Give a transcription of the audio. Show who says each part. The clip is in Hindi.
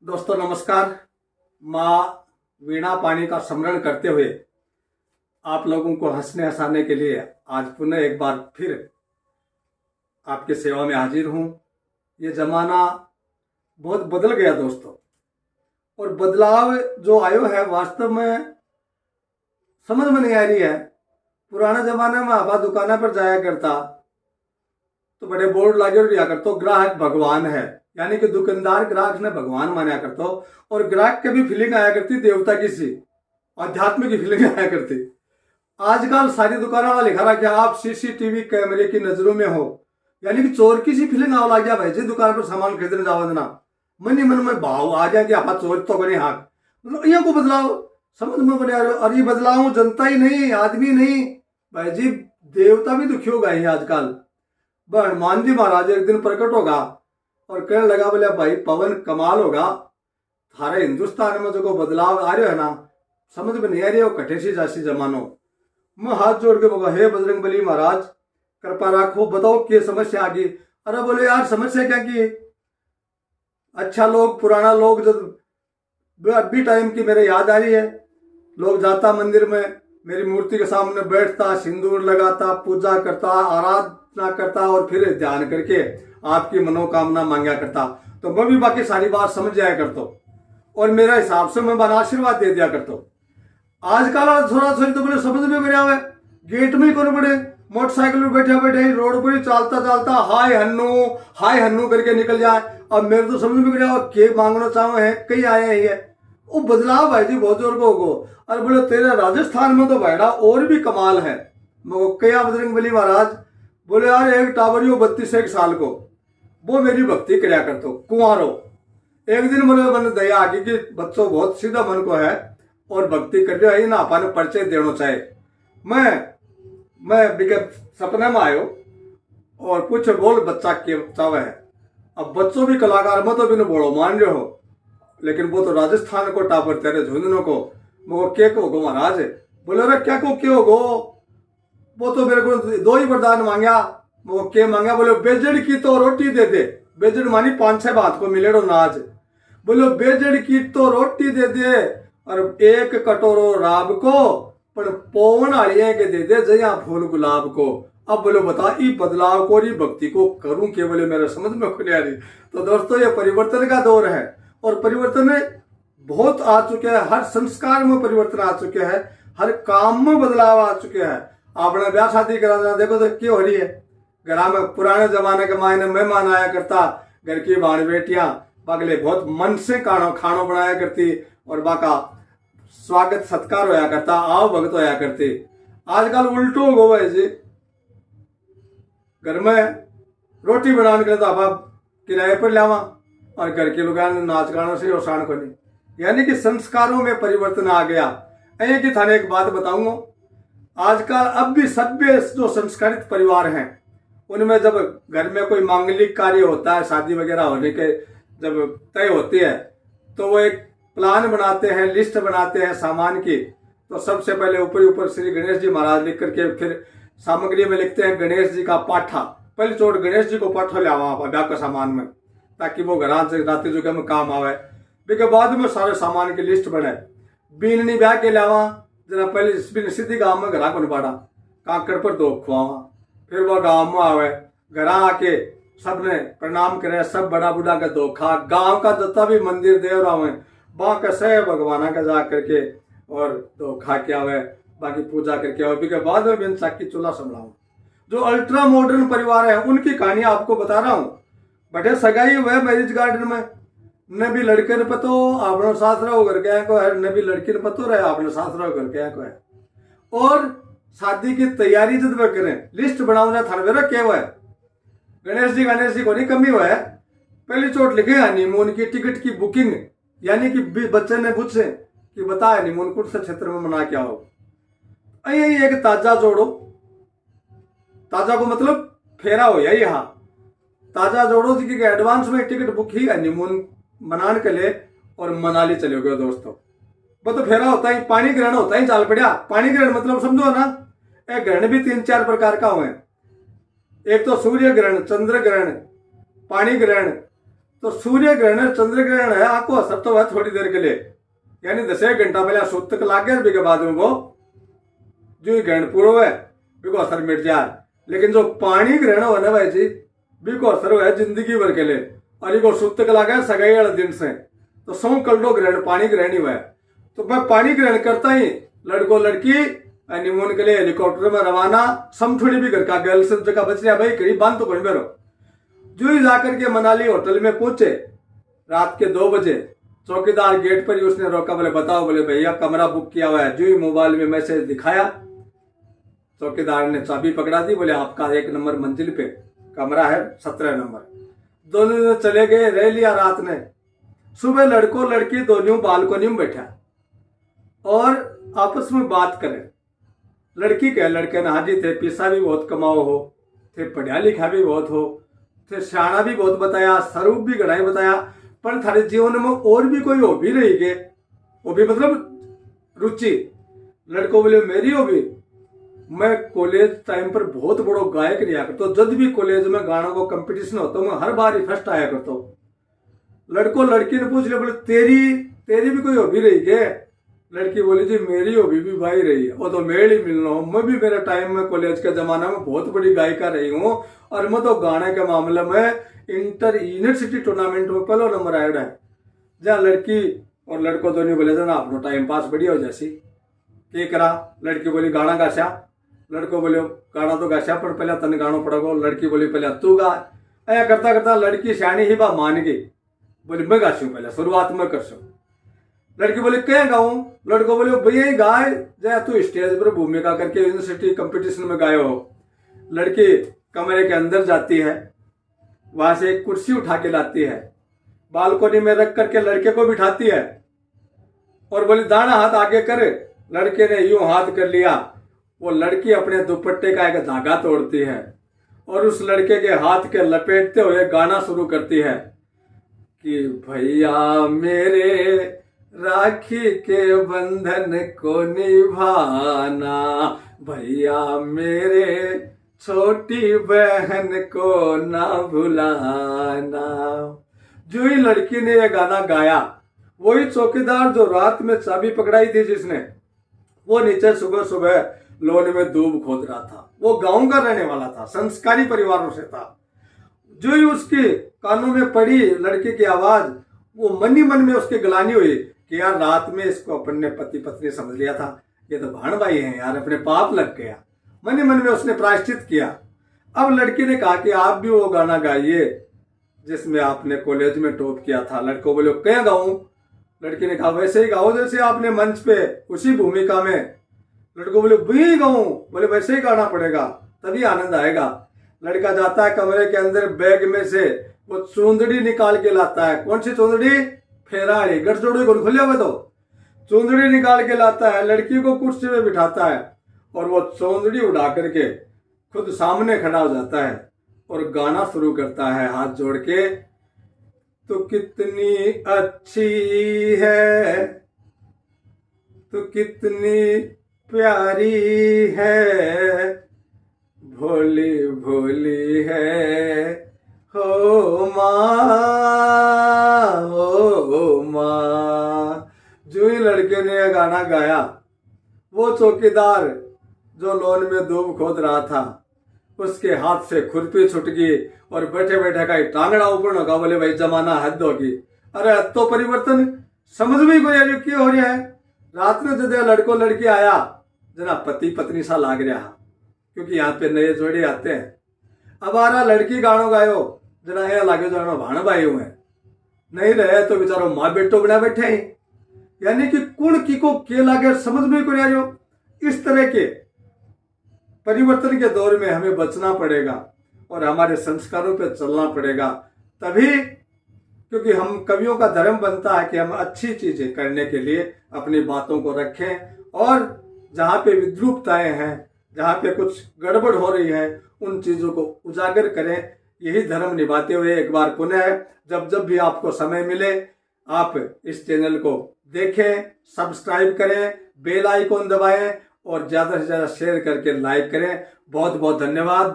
Speaker 1: दोस्तों नमस्कार। माँ वीणा पानी का स्मरण करते हुए आप लोगों को हंसने हंसाने के लिए आज पुनः एक बार फिर आपके सेवा में हाजिर हूँ। ये जमाना बहुत बदल गया दोस्तों, और बदलाव जो आयो है वास्तव में समझ में नहीं आ रही है। पुराने जमाने में आप दुकाना पर जाया करता तो बड़े बोर्ड लागे रिया करतो ग्राहक भगवान है, यानी कि दुकानदार ग्राहक ने भगवान माना करतो, और ग्राहक के भी फीलिंग आया करती देवता की सी आध्यात्मिक की फीलिंग आया करती। आजकल सारी दुकानों वाला लिखा रहा कि आप सीसीटीवी कैमरे की नजरों में हो, यानी कि चोर की सी फीलिंग आव लग गया भाई जी। दुकान पर सामान खरीदने जाओ ना मन ही मन में भाव आ जाए कि आप चोर तो बने हाथ, मतलब यहाँ को बदलाव समझ में बने। और ये बदलाव जनता ही नहीं, आदमी नहीं भाई जी, देवता भी दुखी होगा ही आजकल। हनुमान जी महाराज एक दिन प्रकट होगा और कहने लगा बोले भाई पवन कमाल होगा, थारे हिंदुस्तान में जो बदलाव आ रहे है ना समझ में नहीं आ रही है, वो कटे सी जासी जमानो। मैं हाथ जोड़ के बोला हे बजरंग बली महाराज कृपा राखो, बताओ क्या समस्या आ गई। अरे बोले यार समस्या क्या की, अच्छा लोग पुराना लोग जब अभी टाइम की मेरे याद आ रही है, लोग जाता मंदिर में मेरी मूर्ति के सामने बैठता, सिंदूर लगाता, पूजा करता, आराधना करता और फिर ध्यान करके आपकी मनोकामना मांगा करता। तो मैं भी बाकी सारी बात समझ जाया करता और मेरा हिसाब से मैं बना आशीर्वाद दे दिया करता। आजकल थोड़ा थोड़ी तो बोले समझ में मेरे आवे, गेट में ही करो बड़े मोटरसाइकिल में बैठे बैठे रोड पर ही चालता चालता हाय हन्नू करके निकल जाए। अब मेरे तो समझ में गया के मांगना चाहो है कहीं आए ही है। वो बदलाव भाई जी बहुत जोर को। अरे बोले तेरे राजस्थान में तो भाईड़ा और भी कमाल है। मैं क्या बजरंग बली महाराज, बोले यार एक टावरियो 32 साल को वो मेरी भक्ति कराया करतो कुंवारो। एक दिन बोले मन दया आ गई कि बच्चों बहुत सीधा मन को है और भक्ति कर रहे ना अपन परिचय देना चाहे। मैं बिके सपने में आयो और कुछ बोल बच्चा के चावे है। अब बच्चों भी कलाकार में तो बिन बोलो मान रहे हो, लेकिन वो तो राजस्थान को टापर तेरे झुंझुनों को वो के को गो महाराज। बोले अरे क्या को क्यों गो, वो तो मेरे को 2 ही वरदान मांगा। वो के मांगा, बोले बेजड़ की तो रोटी दे दे। बेजड़ मानी 5-6 बात को मिलेड़ो नाज। बोलो बेजड़ की तो रोटी दे दे और 1 कटोरो राब को, पर पवन आलिया के दे दे जया फूल गुलाब को। अब बोलो बता ई बदलाव को री भक्ति को करूं के, बोले मेरे समझ में खुले आ रही। तो दोस्तों ये परिवर्तन का दौर है और परिवर्तन बहुत आ चुके हैं, हर संस्कार में परिवर्तन आ चुके हैं, हर काम में बदलाव आ चुके हैं। आपने ब्याह शादी कराना देखो तो क्या हो रही है, घर में पुराने जमाने के मायने मेहमान आया करता, घर की बाण बेटियां बगले बहुत मन से खानो बनाया करती और बाका स्वागत सत्कार होया करता, आओ भगत होया करते। आजकल उल्टो हो गए जी, घर में रोटी बनाने के लिए तो आप किराए पर लावा और घर के लोग नाच गानों से ओसान को नहीं, यानी कि संस्कारों में परिवर्तन आ गया। ऐसे कि थाने एक बात बताऊंगा, आजकल अब भी सभ्य जो संस्कारित परिवार हैं उनमें जब घर में कोई मांगलिक कार्य होता है, शादी वगैरह होने के जब तय होती है तो वो एक प्लान बनाते हैं, लिस्ट बनाते हैं सामान की। तो सबसे पहले ऊपर श्री गणेश जी महाराज लिख करके फिर सामग्री में लिखते हैं गणेश जी का पाठा। पहले चोट गणेश जी को पाठा ले आवा ब्याह का सामान में, ताकि वो घर से रात्रि जो में काम आवे। के बाद में सारे सामान की लिस्ट बने। बीननी ब्याह के लावा जरा पहले सीधी गांव में घरा को निबाड़ा, कांकड़ पर दो खुआवा, फिर वह गांव में आवे, घर आके सबने प्रणाम करे, सब बड़ा बूढ़ा का दो खा, गांव का जितना भी मंदिर देव आवे वहां कैसे भगवाना का जा करके और दो खा के आवे, बाकी पूजा करके आवे। के बाद में बिन चाकी चूल्हा संभलाऊ। जो अल्ट्रा मॉडर्न परिवार है उनकी कहानी आपको बता रहा हूँ। बटे सगाई हुए मैरिज गार्डन में, न भी लड़के ने पतो आपने सासरा होकर के को है, न भी लड़की ने पतो रहे आपने सासरा होकर के को है। और शादी की तैयारी जब वे करें, लिस्ट बनाओ थानवेरा क्या हुआ है, गणेश जी को नहीं कमी हुआ है। पहली चोट लिखे हनीमून की टिकट की बुकिंग, यानी कि बच्चे ने पूछे कि बता हनीमून कौन से क्षेत्र में मना क्या हो। यही एक ताजा जोड़ो, ताजा को मतलब फेरा हो या यहाँ ताजा जोड़ो जी की एडवांस में टिकट बुक ही हनीमून मनाने के लिए और मनाली चले गए दोस्तों। वो तो फेरा होता ही, पानी ग्रहण होता ही चाल पड़ा। पानी ग्रहण मतलब समझो ना, एक ग्रहण भी 3-4 प्रकार का हुए। एक तो सूर्य ग्रहण, चंद्र ग्रहण, पानी ग्रहण तो सूर्य ग्रहण है, चंद्र ग्रहण है, आपको असर तो है थोड़ी देर के लिए, यानी 10 घंटा पहले सूत तक लाग गया, के बाद में वो जो ग्रहण पूरा है बिको असर मिट जाए। लेकिन जो पानी ग्रहण हो ना भाई जी, बिको असर हुआ है जिंदगी भर के लिए, और इको सूत तक लाग गया सगाई वाले दिन से, तो 100 कलडो ग्रहण पानी ग्रहण ही हुआ है। तो मैं पानी ग्रहण करता ही लड़को लड़की हनीमून के लिए हेलीकॉप्टर में रवाना, समथोड़ी भी घर का गर्ल सब जगह बच रहा भाई, करीब बांध तो कोई मेरो। जो ही जाकर के मनाली होटल में पहुंचे रात के 2 बजे, चौकीदार गेट पर ही उसने रोका, बोले बताओ, बोले भैया कमरा बुक किया हुआ है। जो ही मोबाइल में मैसेज दिखाया, चौकीदार ने चाबी पकड़ा दी, बोले आपका 1 नंबर मंजिल पे कमरा है, 17 नंबर। दोनों चले गए, रह लिया रात ने। सुबह लड़को लड़की दोनों बालकोनी में बैठा और आपस में बात करें। लड़की कहे लड़के ने, हाँ जी थे पैसा भी बहुत कमाओ हो, थे पढ़ा लिखा भी बहुत हो, थे सियाना भी बहुत बताया, स्वरूप भी गढ़ाई बताया, पर थारे जीवन में और भी कोई हो भी रही के, वो भी मतलब रुचि। लड़को बोले मेरी हो भी, मैं कॉलेज टाइम पर बहुत बड़ो गायक रहा करता, तो जब भी कॉलेज में गाना को कंपटीशन होता मैं हर बार ही फर्स्ट आया करता हूँ। लड़को लड़की ने पूछ लिया, बोले तेरी भी कोई हॉबी रही के? लड़की बोली जी मेरी हॉबी भी भाई रही है, वो तो मेल ही मिलना हो, मैं भी मेरे टाइम में कॉलेज के जमाना में बहुत बड़ी गायिका रही हूँ, और मैं तो गाने के मामले में इंटर यूनिवर्सिटी टूर्नामेंट में पहला नंबर आया है। जहाँ लड़की और लड़को दोनों बोले थे ना अपना टाइम पास बढ़िया हो जैसी के करा। लड़की बोली गाना गाशा, लड़को बोले गाना तो गाशा पर पहले तन गाना पड़ेगा। लड़की बोली पहले तू गा। ऐसा करता करता लड़की सियाणी ही बा मान गई, बोली मैं गाशू पहले शुरुआत में कर सकूँ। लड़की बोली क्या गाऊं? लड़को बोले भैया गाय जया तू स्टेज पर भूमिका करके यूनिवर्सिटी कंपटीशन में गाये हो। लड़की कमरे के अंदर जाती है, वहां से एक कुर्सी उठा के लाती है, बालकोनी में रख करके लड़के को बिठाती है और बोली दाना हाथ आगे कर। लड़के ने यूं हाथ कर लिया, वो लड़की अपने दुपट्टे का एक धागा तोड़ती है और उस लड़के के हाथ के लपेटते हुए गाना शुरू करती है कि भैया मेरे राखी के बंधन को निभाना, भैया मेरे छोटी बहन को ना भुलाना। जो ही लड़की ने यह गाना गाया, वही चौकीदार जो रात में चाबी पकड़ाई थी जिसने, वो नीचे सुबह सुबह लोन में दूब खोद रहा था। वो गांव का रहने वाला था, संस्कारी परिवारों से था। जो ही उसके कानों में पड़ी लड़के की आवाज, वो मन ही मन में उसके गलानी हुई कि यार रात में इसको अपन ने पति पत्नी समझ लिया था, ये तो भाण भाई हैं यार, अपने पाप लग गया। मन ही मन में उसने प्रायश्चित किया। अब लड़की ने कहा कि आप भी वो गाना गाइए जिसमें आपने कॉलेज में टॉप किया था। लड़को बोले क्या गाऊं? लड़की ने कहा वैसे ही गाओ जैसे आपने मंच पे उसी भूमिका में। लड़को बोले वही गाऊं? बोले वैसे ही गाना पड़ेगा तभी आनंद आएगा। लड़का जाता है कमरे के अंदर, बैग में से वो चूंदड़ी निकाल के लाता है। कौन सी चूंदड़ी? फेराड़ी गठजोड़ी को खुले हुए तो चूंदड़ी निकाल के लाता है, लड़की को कुर्सी में बिठाता है और वो चौंदड़ी उड़ा करके खुद सामने खड़ा हो जाता है और गाना शुरू करता है हाथ जोड़ के, तो कितनी अच्छी है, तो कितनी प्यारी है, भोली भोली है हो माँ, हो माँ। जो ही लड़के ने यह गाना गाया, वो चौकीदार जो लोन में दूब खोद रहा था उसके हाथ से खुरपी छुट गई और बैठे बैठे का टांगड़ा ऊपर न बोले भाई जमाना हद होगी। अरे हद तो परिवर्तन समझ में कोई अभी क्यों हो रहा है? रात में जब लड़को लड़की आया जना पति पत्नी सा लाग रहा, क्योंकि यहाँ पे नए जोड़े आते हैं। अब आ रहा लड़की गानो गायो जना ये लागे जानो भाण भाई हुए, नहीं रहे तो बेचारो माँ बेटो बना बैठे हैं। यानी कि कुण की को के लागे समझ में को रहा। इस तरह के परिवर्तन के दौर में हमें बचना पड़ेगा और हमारे संस्कारों पर चलना पड़ेगा, तभी, क्योंकि हम कवियों का धर्म बनता है कि हम अच्छी चीजें करने के लिए अपनी बातों को रखें और जहाँ पे विद्रूपताएं हैं, जहाँ पे कुछ गड़बड़ हो रही है, उन चीजों को उजागर करें। यही धर्म निभाते हुए एक बार पुनः जब भी आपको समय मिले आप इस चैनल को देखें, सब्सक्राइब करें, बेल आइकॉन दबाएं और ज्यादा से ज्यादा शेयर करके लाइक करें। बहुत बहुत धन्यवाद।